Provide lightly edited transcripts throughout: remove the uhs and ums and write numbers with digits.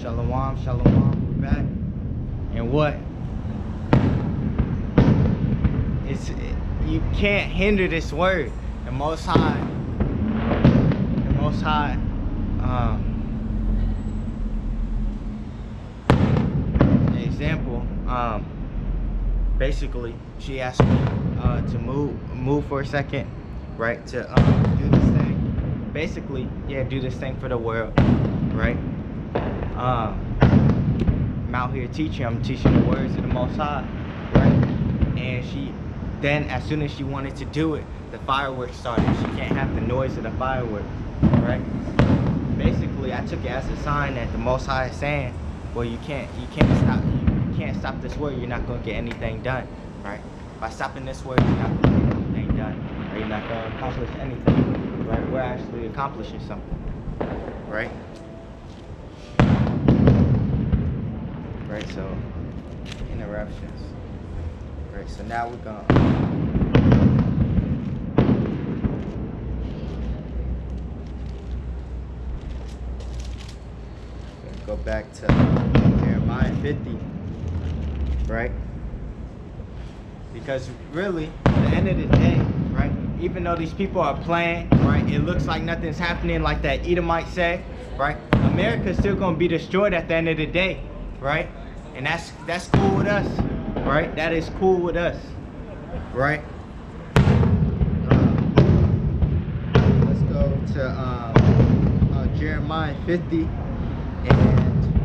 Shalom, shalom, we're back. And what? You can't hinder this word. The Most High, example, basically, she asked me to move for a second, right? To do this thing. Basically, yeah, do this thing for the world, right? I'm out here teaching. I'm teaching the words of the Most High, right? And then as soon as she wanted to do it, the fireworks started. She can't have the noise of the fireworks, right? Basically, I took it as a sign that the Most High is saying, well, you can't stop this word. You're not gonna get anything done, right? By stopping this word, you're not gonna get anything done, or you're not gonna accomplish anything, right? We're actually accomplishing something, right? Right, so interruptions. Right, so now we're gonna go back to Jeremiah 50, right? Because really, at the end of the day, right, even though these people are playing, right, it looks like nothing's happening, like that Edomite say, right? America's still gonna be destroyed at the end of the day, right? And that's cool with us, right? That is cool with us, right? Let's go to Jeremiah 50 and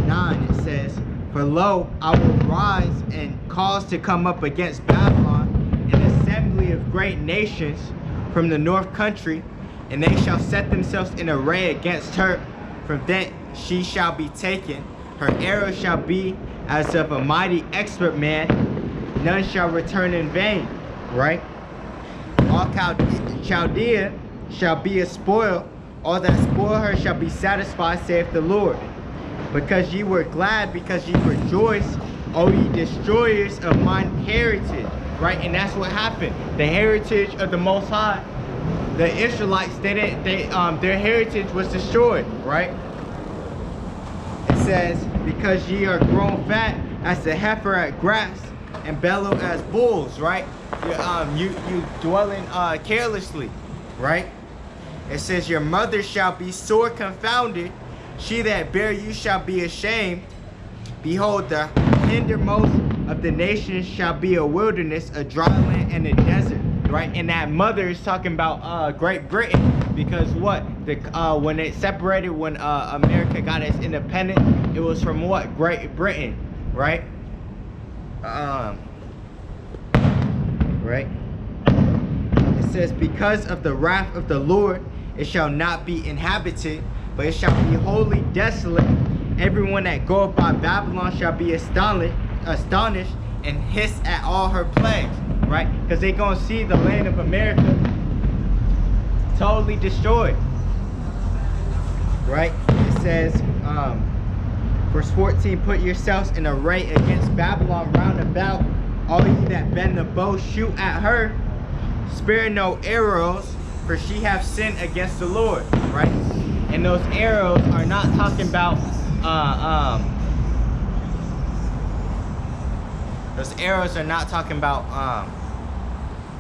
9. It says, "For lo, I will rise and cause to come up against Babylon an assembly of great nations from the north country, and they shall set themselves in array against her. From thence she shall be taken. Her arrow shall be as of a mighty expert man. None shall return in vain." Right? "All Chaldea shall be a spoil. All that spoil her shall be satisfied, saith the Lord. Because ye were glad, because ye rejoiced, O ye destroyers of mine heritage." Right? And that's what happened. The heritage of the Most High. The Israelites, their heritage was destroyed, right? It says, "Because ye are grown fat as the heifer at grass, and bellow as bulls," right? You dwelling carelessly, right? It says, "Your mother shall be sore confounded, she that bare you shall be ashamed. Behold, the hindermost of the nations shall be a wilderness, a dry land, and a desert." Right? And that mother is talking about Great Britain, because what? When it separated, when America got its independence, it was from what? Great Britain, right? Right? It says, "Because of the wrath of the Lord, it shall not be inhabited, but it shall be wholly desolate. Everyone that goeth by Babylon shall be astonished and hiss at all her plagues." Right? Because they're going to see the land of America totally destroyed. Right? It says, verse 14, "Put yourselves in array against Babylon round about. All ye that bend the bow, shoot at her. Spare no arrows, for she hath sinned against the Lord." Right? And those arrows are not talking about those arrows are not talking about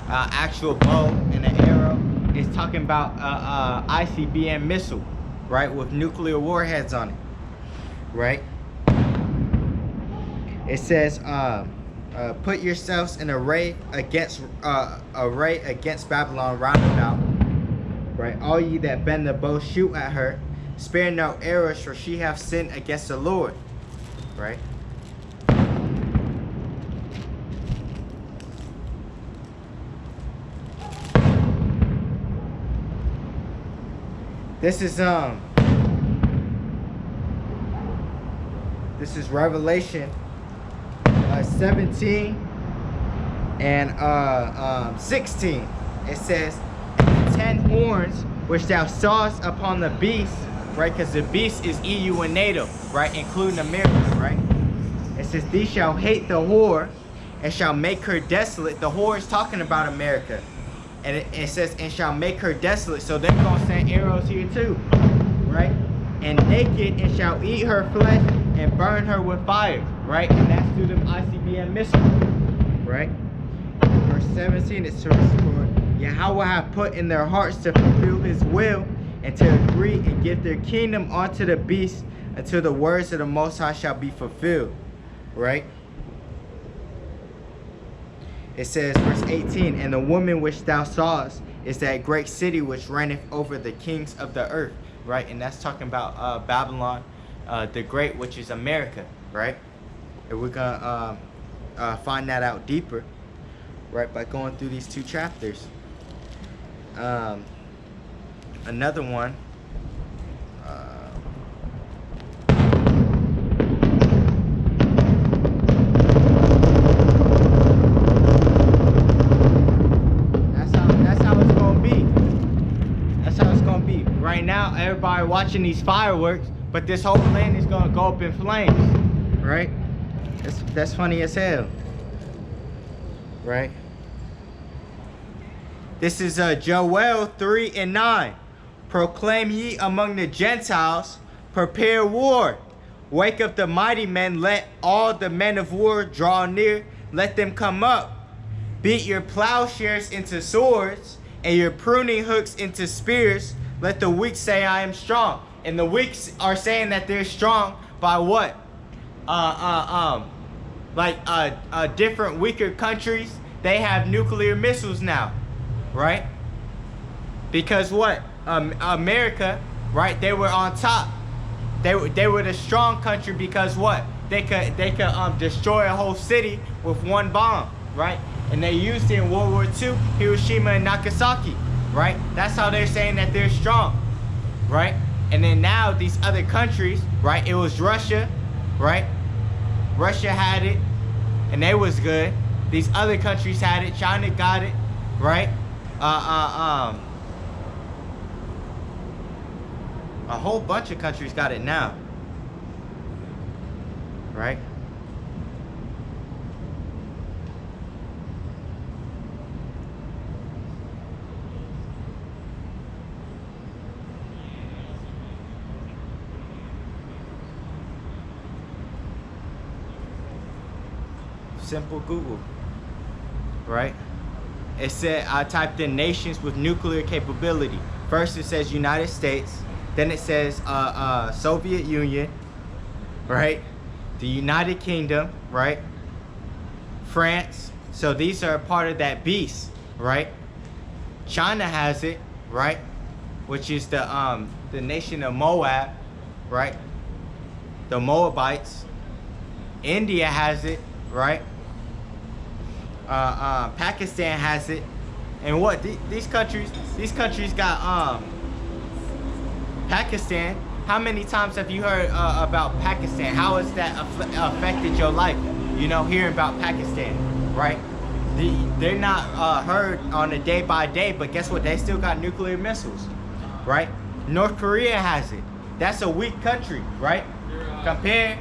actual bow and an arrow. It's talking about ICBM missile, right, with nuclear warheads on it, right? It says, "Put yourselves in array against Babylon round about, right? All ye that bend the bow, shoot at her. Spare no arrows, for she hath sinned against the Lord." Right? This is Revelation 17 and 16. It says, "The 10 horns which thou sawest upon the beast," right? Because the beast is EU and NATO, right? Including America, right? It says, "These shall hate the whore and shall make her desolate." The whore is talking about America. And it says, "and shall make her desolate." So they're going to send arrows here too, right? and naked, and shall eat her flesh and burn her with fire. Right? And that's through them ICBM missiles. Right? Verse 17, it says, for Yahawah hath put in their hearts to fulfill his will, and to agree and give their kingdom unto the beast, until the words of the Most High shall be fulfilled. Right? It says, verse 18, and the woman which thou sawest is that great city which reigneth over the kings of the earth. Right? And that's talking about Babylon the Great, which is America. Right? And we're going to find that out deeper, right, by going through these 2 chapters. Another one. That's how it's gonna be. That's how it's gonna be. Right now, everybody watching these fireworks, but this whole land is gonna go up in flames. Right? That's funny as hell. Right? This is Joel 3:9. Proclaim ye among the Gentiles, prepare war. Wake up the mighty men, let all the men of war draw near, let them come up. Beat your plowshares into swords, and your pruning hooks into spears. Let the weak say, I am strong. And the weak are saying that they're strong by what? Different weaker countries, they have nuclear missiles now. Right? Because what? America, right? They were on top. They were the strong country because what? They could destroy a whole city with one bomb, right? And they used it in World War II, Hiroshima and Nagasaki, right? That's how they're saying that they're strong, right? And then now these other countries, right? It was Russia, right? Russia had it, and they was good. These other countries had it. China got it, right? A whole bunch of countries got it now, right? Simple Google, right? It said, I typed in nations with nuclear capability. First it says United States, then it says Soviet Union, right? The United Kingdom, right? France. So these are part of that beast, right? China has it, right? Which is the nation of Moab, right? The Moabites. India has it, right? Pakistan has it. And what these countries got Pakistan. How many times have you heard about Pakistan? How has that affected your life? You know, hearing about Pakistan, right? They're not heard on a day by day, but guess what? They still got nuclear missiles, right? North Korea has it. That's a weak country, right? Compared,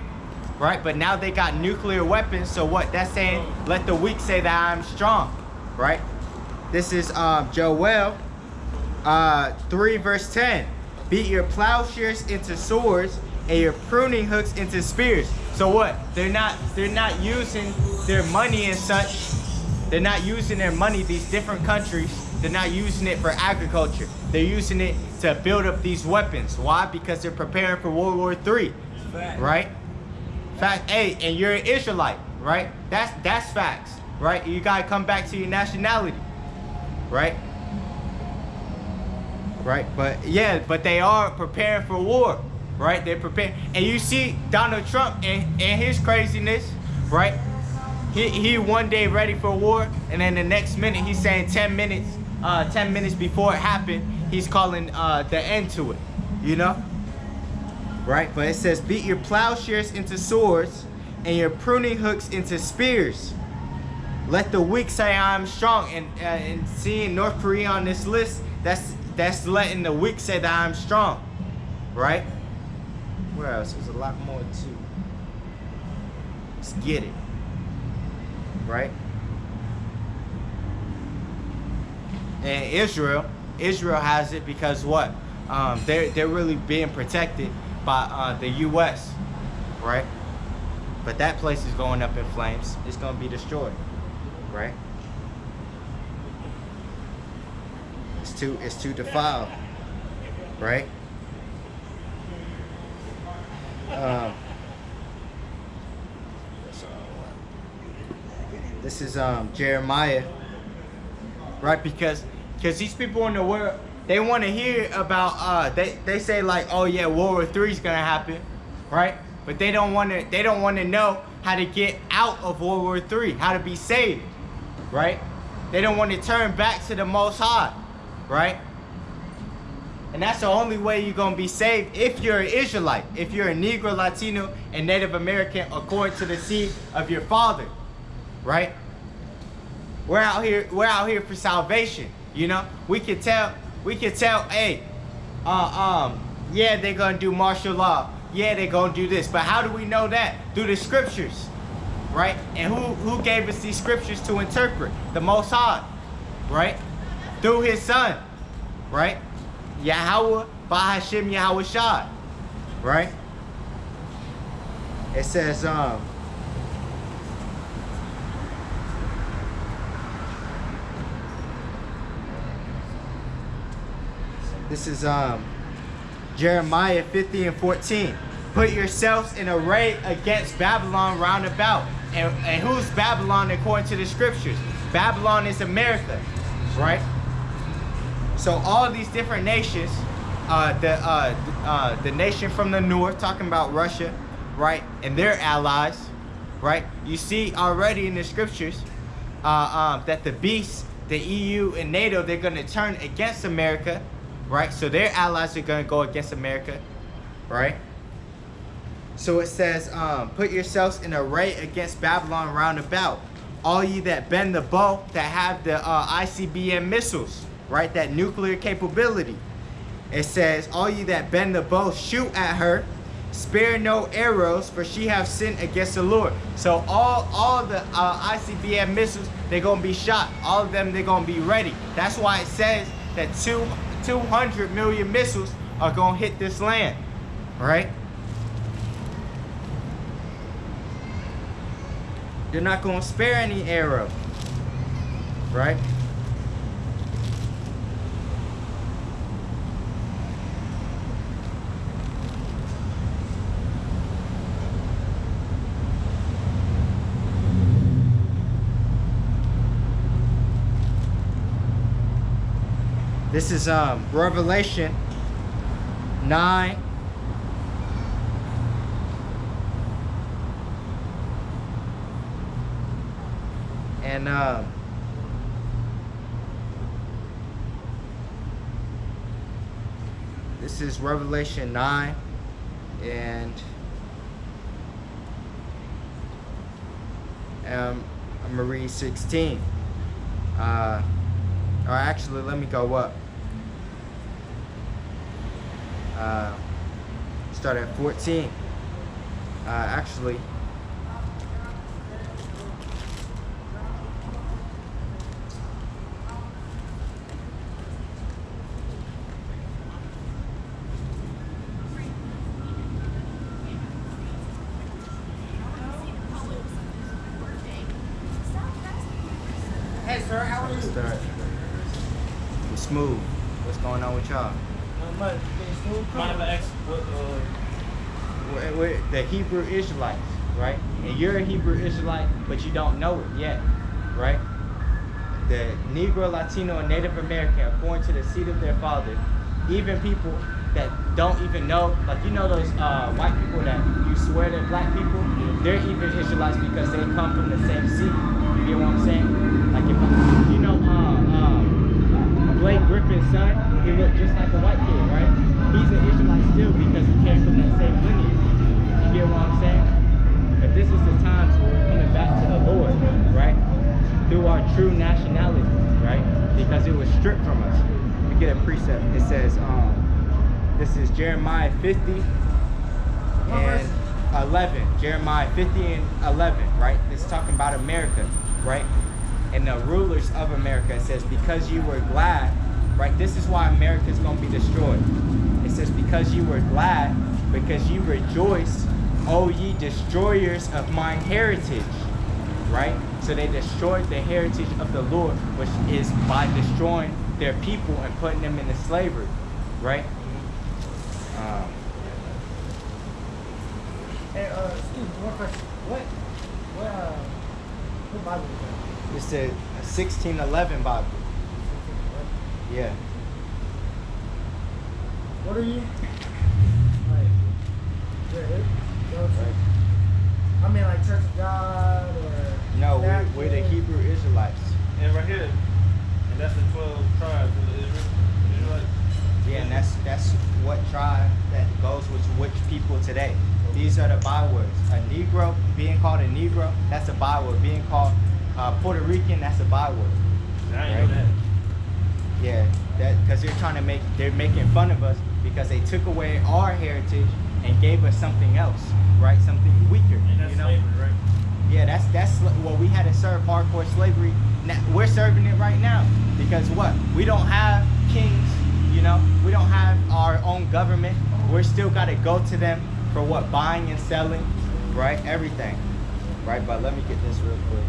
right? But now they got nuclear weapons. So what? That's saying, let the weak say that I'm strong, right? This is Joel 3 verse 10. Beat your plowshares into swords and your pruning hooks into spears. So what? They're not using their money and such. They're not using their money, these different countries. They're not using it for agriculture. They're using it to build up these weapons. Why? Because they're preparing for World War III, right? Fact, hey, and you're an Israelite, right? That's facts, right? You gotta come back to your nationality, right? Right, but yeah, but they are preparing for war, right? They're preparing, and you see Donald Trump and his craziness, right? He one day ready for war, and then the next minute he's saying 10 minutes before it happened, he's calling the end to it, you know? Right, but it says, beat your plowshares into swords and your pruning hooks into spears. Let the weak say I'm strong. And seeing North Korea on this list, that's letting the weak say that I'm strong, right? Where else? There's a lot more too. Let's get it, right? And Israel has it because what? They're really being protected. by the U.S., right? But that place is going up in flames. It's going to be destroyed, right? It's too defiled, right? This is Jeremiah, right? Because these people in the world, they want to hear about they say like, oh yeah, World War III is gonna happen, right? But they don't want to know how to get out of World War III, how to be saved, right? They don't want to turn back to the Most High, right? And that's the only way you're gonna be saved if you're an Israelite, if you're a Negro, Latino, and Native American according to the seed of your father, right? We're out here for salvation, you know? We can tell, hey, yeah, they're gonna do martial law. Yeah, they're gonna do this. But how do we know that? Through the scriptures, right? And who gave us these scriptures to interpret? The Most High, right? Through his son, right? Yahawah, Bahashim Yahawashi, right? It says, this is Jeremiah 50 and 14. Put yourselves in array against Babylon round about. And who's Babylon according to the scriptures? Babylon is America, right? So all these different nations, the nation from the north, talking about Russia, right, and their allies, right? You see already in the scriptures that the beasts, the EU and NATO, they're going to turn against America, right? So their allies are going to go against America, right? So it says, put yourselves in array against Babylon round about. All ye that bend the bow, that have the ICBM missiles, right? That nuclear capability. It says, all ye that bend the bow, shoot at her, spare no arrows, for she have sinned against the Lord. So all the ICBM missiles, they're going to be shot. All of them, they're going to be ready. That's why it says that 200 million missiles are going to hit this land, right? They're not going to spare any arrow, right? This is Revelation 9. And this is Revelation 9, and I'm gonna read 16. Or actually, let me go up. Start at 14. Actually. Hey sir, how are you? Start. Smooth. What's going on with y'all? Not much. Mind if I ask what, We're the Hebrew Israelites, right? And you're a Hebrew Israelite, but you don't know it yet, right? The Negro, Latino, and Native American, according to the seed of their father, even people that don't even know, like you know those white people that you swear they're black people, they're even Israelites because they come from the same seed. You get what I'm saying? Like if you know Blake Griffin's son, he looked just like a white kid, right? He's an Israelite still because he came from that same lineage. You get what I'm saying? But this is the times where we're coming back to the Lord, right? Through our true nationality, right? Because it was stripped from us. Let me get a precept. It says, this is Jeremiah 50 and 11. Jeremiah 50 and 11, right? It's talking about America, right? And the rulers of America. It says, because you were glad, right? This is why America is going to be destroyed. It says, because you were glad because ye rejoice, O ye destroyers of mine heritage. Right? So they destroyed the heritage of the Lord, which is by destroying their people and putting them into slavery. Right? Hey, excuse me, one question. What Bible is that? It's a 1611 Bible. Yeah. What are you? Like, Right. I mean, like Church of God or... No, we're the Hebrew Israelites. And right here, and that's the 12 tribes of the Israelites. Yeah, and that's what tribe that goes with which people today. These are the bywords. A Negro, being called a Negro, that's a byword. Being called Puerto Rican, that's a byword. I ain't know that. Yeah, that because they're making fun of us because they took away our heritage and gave us something else, right? Something weaker. And that's slavery, right? Yeah, that's what we had to serve hardcore slavery. Now, we're serving it right now because what? We don't have kings, you know. We don't have our own government. We're still got to go to them for what? Buying and selling, right? Everything, right? But let me get this real quick.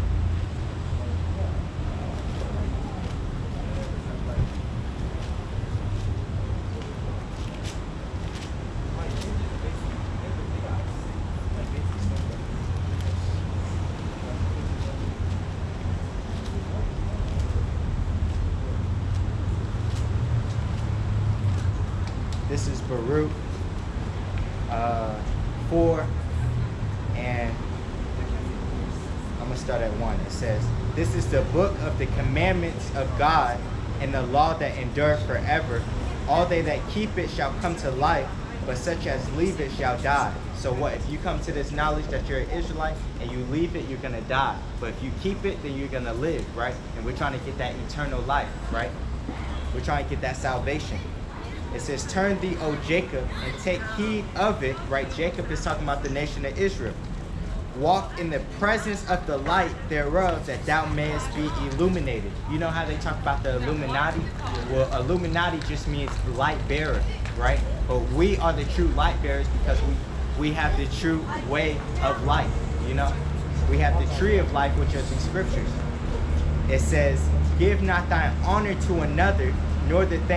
This is Baruch 4, and I'm gonna start at 1. It says, "This is the book of the commandments of God and the law that endureth forever. All they that keep it shall come to life, but such as leave it shall die." So what? If you come to this knowledge that you're an Israelite and you leave it, you're gonna die. But if you keep it, then you're gonna live, right? And we're trying to get that eternal life, right? We're trying to get that salvation. It says, "Turn thee, O Jacob, and take heed of it." Right? Jacob is talking about the nation of Israel. "Walk in the presence of the light thereof, that thou mayest be illuminated." You know how they talk about the Illuminati? Well, Illuminati just means light bearer, right? But we are the true light bearers because we have the true way of life, you know? We have the tree of life, which is the scriptures. It says, "Give not thine honor to another, nor the thing